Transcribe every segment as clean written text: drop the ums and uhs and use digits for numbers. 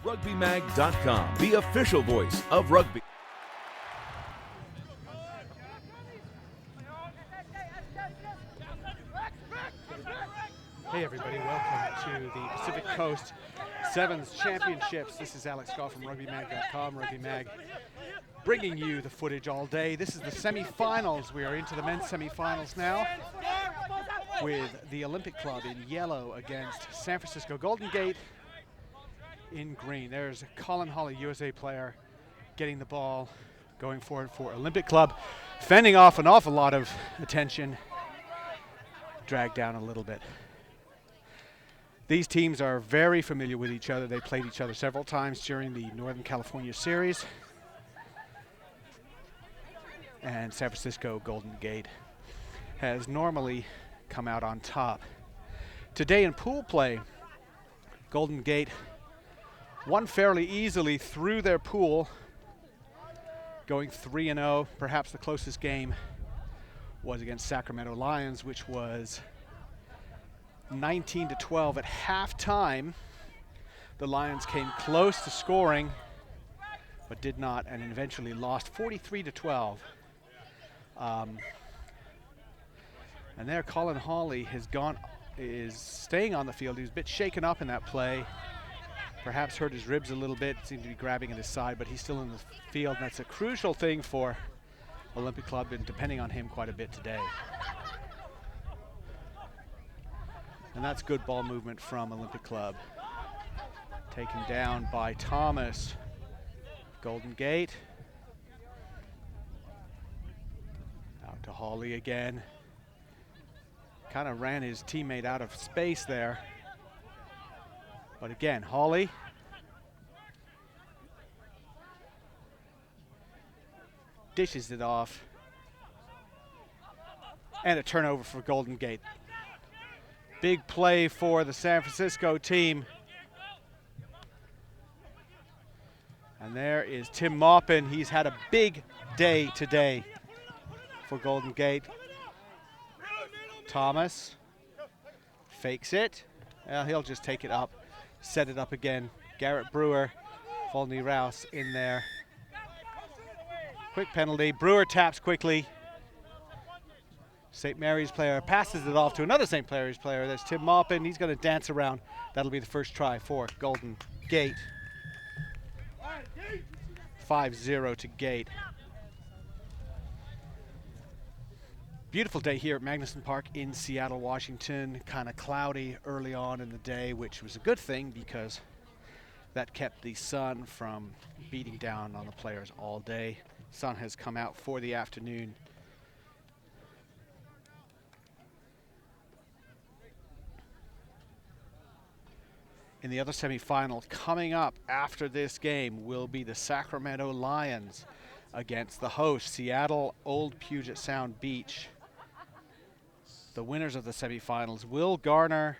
RugbyMag.com, the official voice of rugby. Hey everybody, welcome to the Pacific Coast Sevens Championships. This is Alex Scott from RugbyMag.com. Rugby Mag bringing you the footage all day. This is the semifinals. We are into the men's semifinals now with the Olympic Club in yellow against San Francisco Golden Gate in green. There's Colin Hawley, USA player, getting the ball, going forward for Olympic Club, fending off an awful lot of attention, dragged down a little bit. These teams are very familiar with each other. They played each other several times during the Northern California series. And San Francisco Golden Gate has normally come out on top. Today in pool play, Golden Gate won fairly easily through their pool, going 3-0. Perhaps the closest game was against Sacramento Lions, which was 19-12 at halftime. The Lions came close to scoring, but did not, and eventually lost 43-12. And there, Colin Hawley is staying on the field. He was a bit shaken up in that play. Perhaps hurt his ribs a little bit, seemed to be grabbing at his side, but he's still in the field, and that's a crucial thing for Olympic Club, and depending on him quite a bit today. And that's good ball movement from Olympic Club. Taken down by Thomas. Golden Gate. Out to Hawley again. Kind of ran his teammate out of space there. But again, Hawley. Dishes it off. And a turnover for Golden Gate. Big play for the San Francisco team. And there is Tim Maupin. He's had a big day today for Golden Gate. Thomas fakes it. Well, he'll just take it up, set it up again. Garrett Brewer, Volney Rouse in there. Quick penalty. Brewer taps quickly. St. Mary's player passes it off to another St. Mary's player. There's Tim Maupin. He's going to dance around. That'll be the first try for Golden Gate. 5-0 to Gate. Beautiful day here at Magnuson Park in Seattle, Washington. Kind of cloudy early on in the day, which was a good thing because that kept the sun from beating down on the players all day. Sun has come out for the afternoon. In the other semifinal coming up after this game will be the Sacramento Lions against the host, Seattle Old Puget Sound Beach. The winners of the semifinals will garner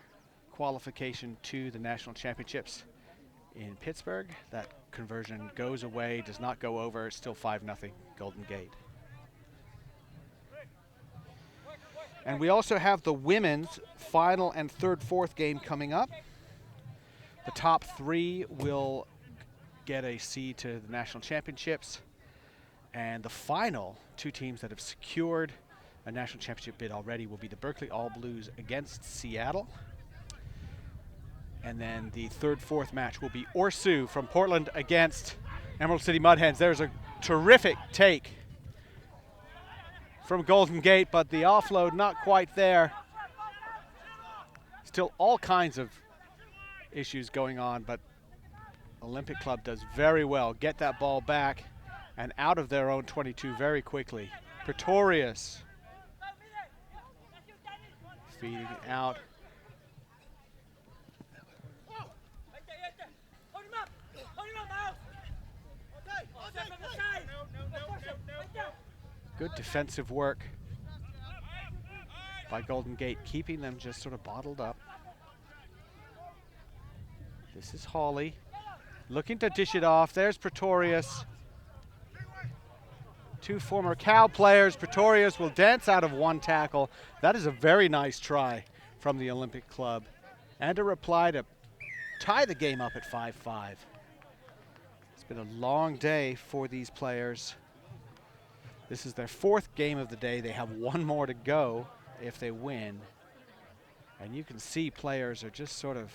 qualification to the national championships in Pittsburgh. That conversion goes away, does not go over. It's still 5-0 Golden Gate. And we also have the women's final and fourth game coming up. The top three will get a seed to the national championships. And the final two teams that have secured a national championship bid already will be the Berkeley All Blues against Seattle. And then the fourth match will be Orsu from Portland against Emerald City Mudhens. There's a terrific take from Golden Gate, but the offload not quite there. Still all kinds of issues going on, but Olympic Club does very well. Get that ball back and out of their own 22 very quickly. Pretorius feeding out. Good defensive work by Golden Gate, keeping them just sort of bottled up. This is Hawley looking to dish it off. There's Pretorius. Two former Cal players. Pretorius will dance out of one tackle. That is a very nice try from the Olympic Club. And a reply to tie the game up at 5-5. Been a long day for these players. This is their 4th game of the day. They have 1 more to go if they win. And you can see players are just sort of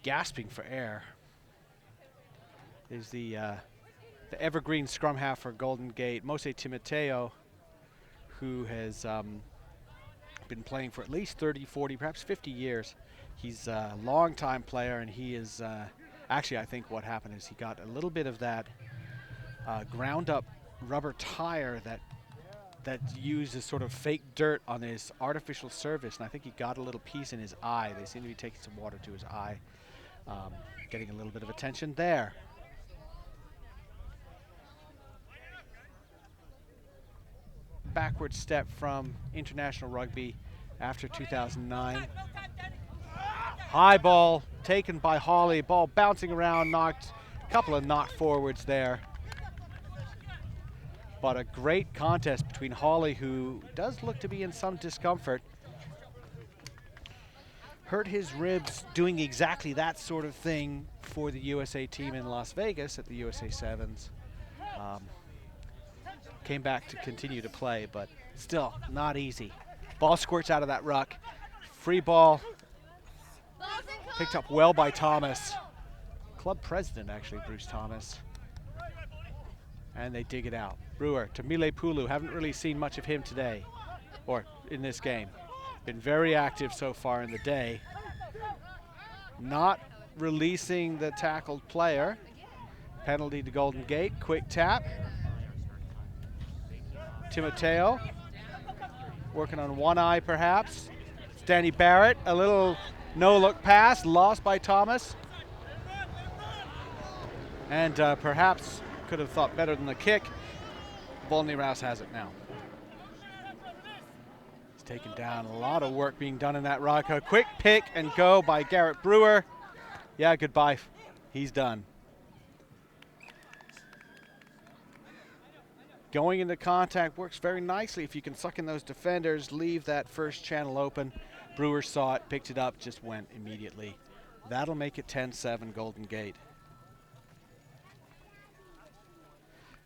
gasping for air. There's the evergreen scrum half for Golden Gate, Mose Timoteo, who has been playing for at least 30, 40, perhaps 50 years. He's a long-time player, and he is actually, I think what happened is he got a little bit of that ground-up rubber tire that uses sort of fake dirt on his artificial surface, and I think he got a little piece in his eye. They seem to be taking some water to his eye, getting a little bit of attention there. Backward step from international rugby after 2009. High ball taken by Hawley, ball bouncing around, knocked, a couple of knock forwards there. But a great contest between Hawley, who does look to be in some discomfort. Hurt his ribs doing exactly that sort of thing for the USA team in Las Vegas at the USA Sevens. Came back to continue to play, but still not easy. Ball squirts out of that ruck. Free ball. Picked up well by Thomas. Club president, actually, Bruce Thomas. And they dig it out. Brewer to Mile Pulu. Haven't really seen much of him today, or in this game. Been very active so far in the day. Not releasing the tackled player. Penalty to Golden Gate. Quick tap. Timoteo working on one eye perhaps. It's Danny Barrett, a little no-look pass, lost by Thomas. And perhaps could have thought better than the kick. Volney Rouse has it now. He's taken down, a lot of work being done in that rock. A quick pick and go by Garrett Brewer. Yeah, goodbye, he's done. Going into contact works very nicely if you can suck in those defenders, leave that first channel open. Brewer saw it, picked it up, just went immediately. That'll make it 10-7 Golden Gate.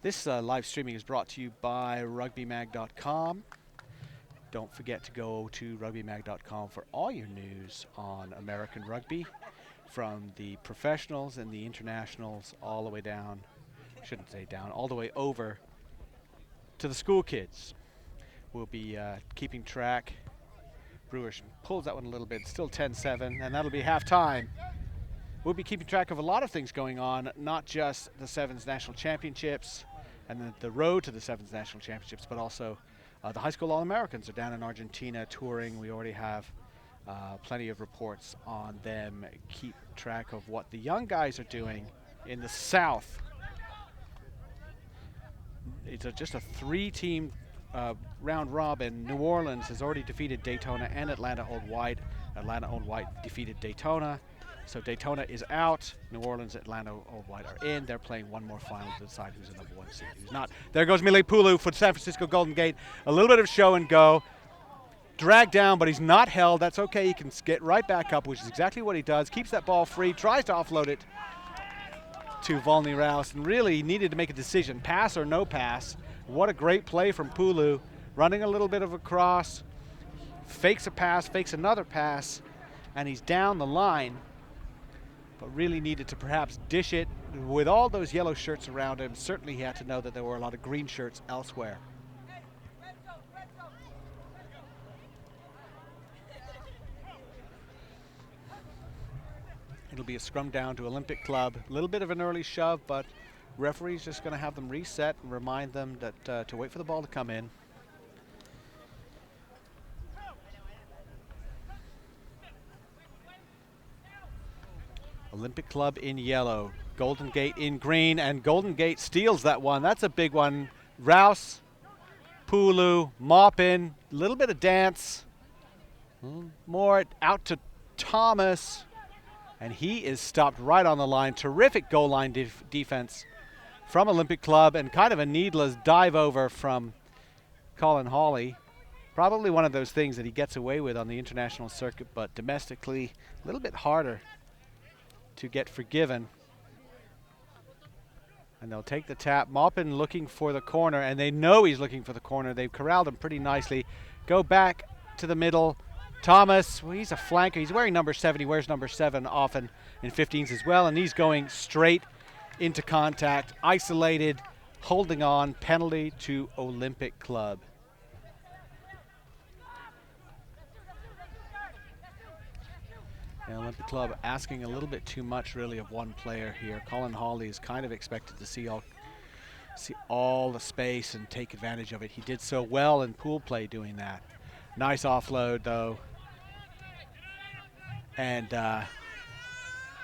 This live streaming is brought to you by rugbymag.com. Don't forget to go to rugbymag.com for all your news on American rugby, from the professionals and the internationals all the way down, shouldn't say down, all the way over to the school kids. We'll be keeping track. Brewers pulls that one a little bit, still 10-7, and that'll be halftime. We'll be keeping track of a lot of things going on, not just the Sevens National Championships and the road to the Sevens National Championships, but also the high school All-Americans are down in Argentina touring. We already have plenty of reports on them. Keep track of what the young guys are doing in the South. It's just a 3-team round robin. New Orleans has already defeated Daytona and Atlanta Old White. Atlanta Old White defeated Daytona. So Daytona is out. New Orleans, Atlanta Old White are in. They're playing one more final to decide who's the number 1 seed, who's not. There goes Mile Pulu for San Francisco Golden Gate. A little bit of show and go. Dragged down, but he's not held. That's okay. He can get right back up, which is exactly what he does. Keeps that ball free, tries to offload it to Volney Rouse, and really needed to make a decision, pass or no pass. What a great play from Pulu, running a little bit of a cross, fakes a pass, fakes another pass, and he's down the line, but really needed to perhaps dish it. With all those yellow shirts around him, certainly he had to know that there were a lot of green shirts elsewhere. It'll be a scrum down to Olympic Club. A little bit of an early shove, but referee's just going to have them reset and remind them that to wait for the ball to come in. Olympic Club in yellow, Golden Gate in green, and Golden Gate steals that one. That's a big one. Rouse, Pulu, Maupin, a little bit of dance. More out to Thomas. And he is stopped right on the line. Terrific goal line defense from Olympic Club, and kind of a needless dive over from Colin Hawley. Probably one of those things that he gets away with on the international circuit, but domestically a little bit harder to get forgiven. And they'll take the tap. Maupin looking for the corner, and they know he's looking for the corner. They've corralled him pretty nicely. Go back to the middle. Thomas, well, he's a flanker. He's wearing number 7. He wears number 7 often in 15s as well, and he's going straight into contact, isolated, holding on, penalty to Olympic Club. The Olympic Club asking a little bit too much, really, of one player here. Colin Hawley is kind of expected to see all the space and take advantage of it. He did so well in pool play doing that. Nice offload, though. And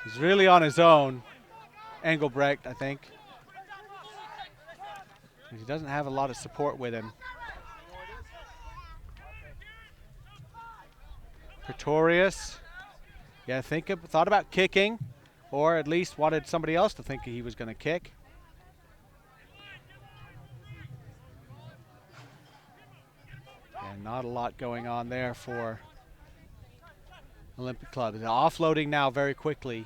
he's really on his own. Engelbrecht, I think. He doesn't have a lot of support with him. Pretorius. Yeah, thought about kicking, or at least wanted somebody else to think he was going to kick. And not a lot going on there for Olympic Club. They're offloading now very quickly.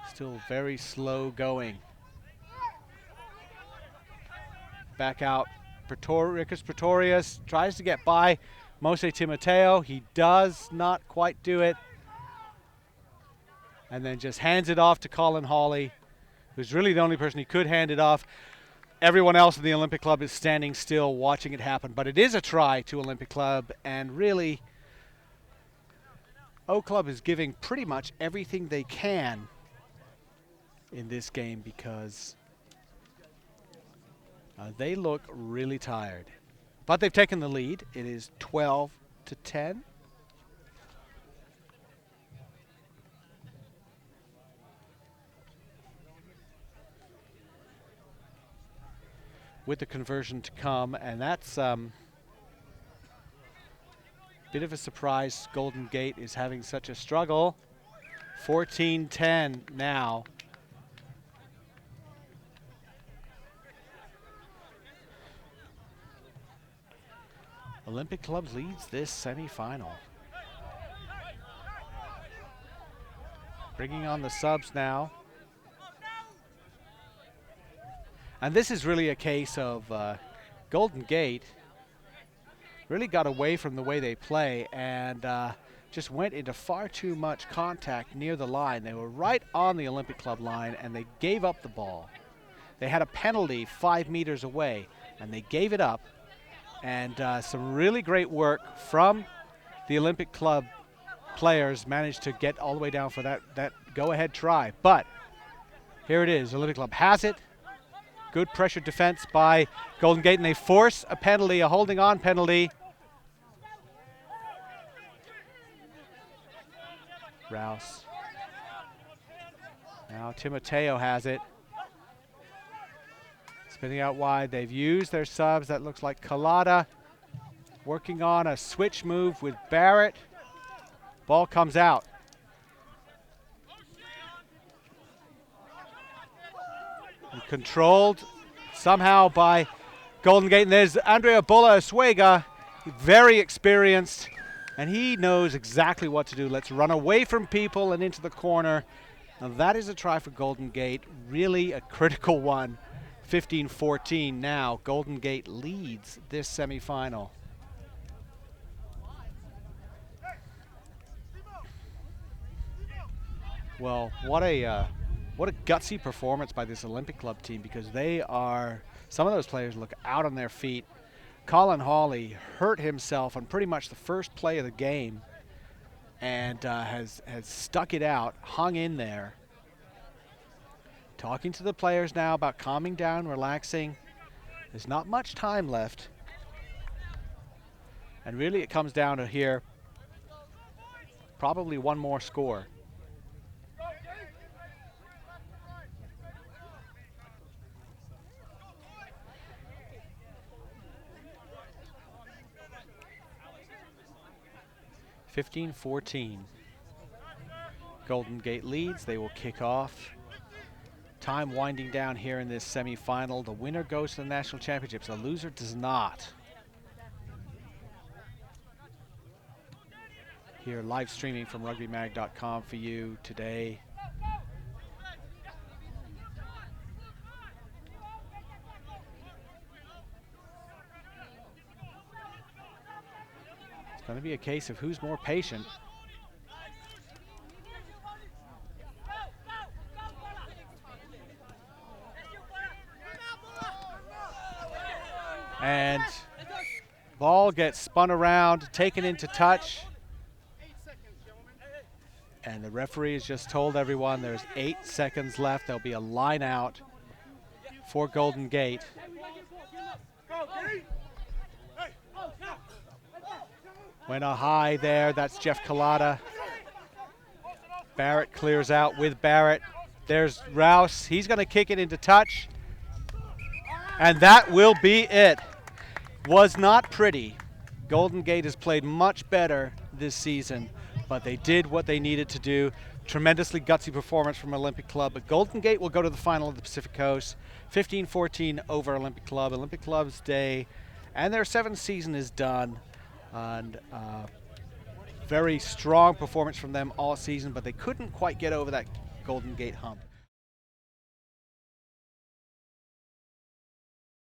Still very slow going. Back out. Ricus Pretorius tries to get by Mose Timoteo. He does not quite do it. And then just hands it off to Colin Hawley, who's really the only person he could hand it off. Everyone else in the Olympic Club is standing still watching it happen. But it is a try to Olympic Club, and really O Club is giving pretty much everything they can in this game because they look really tired. But they've taken the lead. It is 12-10. With the conversion to come, and that's bit of a surprise. Golden Gate is having such a struggle. 14-10 now. Olympic Club leads this semifinal. Bringing on the subs now. And this is really a case of Golden Gate really got away from the way they play and just went into far too much contact near the line. They were right on the Olympic Club line and they gave up the ball. They had a penalty 5 meters away and they gave it up. And some really great work from the Olympic Club players managed to get all the way down for that go-ahead try. But here it is. Olympic Club has it. Good pressure defense by Golden Gate, and they force a penalty, a holding on penalty. Rouse. Now Timoteo has it. Spinning out wide. They've used their subs. That looks like Collada working on a switch move with Barrett. Ball comes out. And controlled somehow by Golden Gate. And there's Andrea Bola Asuega, very experienced, and he knows exactly what to do. Let's run away from people and into the corner. Now that is a try for Golden Gate, really a critical one. 15-14 now. Golden Gate leads this semifinal. Well, what a gutsy performance by this Olympic Club team, because some of those players look out on their feet. Colin Hawley hurt himself on pretty much the first play of the game and has stuck it out, hung in there. Talking to the players now about calming down, relaxing. There's not much time left. And really it comes down to here, probably one more score. (15-14). Golden Gate leads. They will kick off. Time winding down here in this semi-final. The winner goes to the national championships. The loser does not. Here live streaming from rugbymag.com for you today. It's going to be a case of who's more patient. And ball gets spun around, taken into touch. And the referee has just told everyone there's 8 seconds left. There'll be a line out for Golden Gate. Went a high there. That's Jeff Collada. Barrett clears out with Barrett. There's Rouse. He's going to kick it into touch. And that will be it. Was not pretty. Golden Gate has played much better this season, but they did what they needed to do. Tremendously gutsy performance from Olympic Club, but Golden Gate will go to the final of the Pacific Coast, 15-14 over Olympic Club. Olympic Club's day, and their 7th season is done. And very strong performance from them all season, but they couldn't quite get over that Golden Gate hump.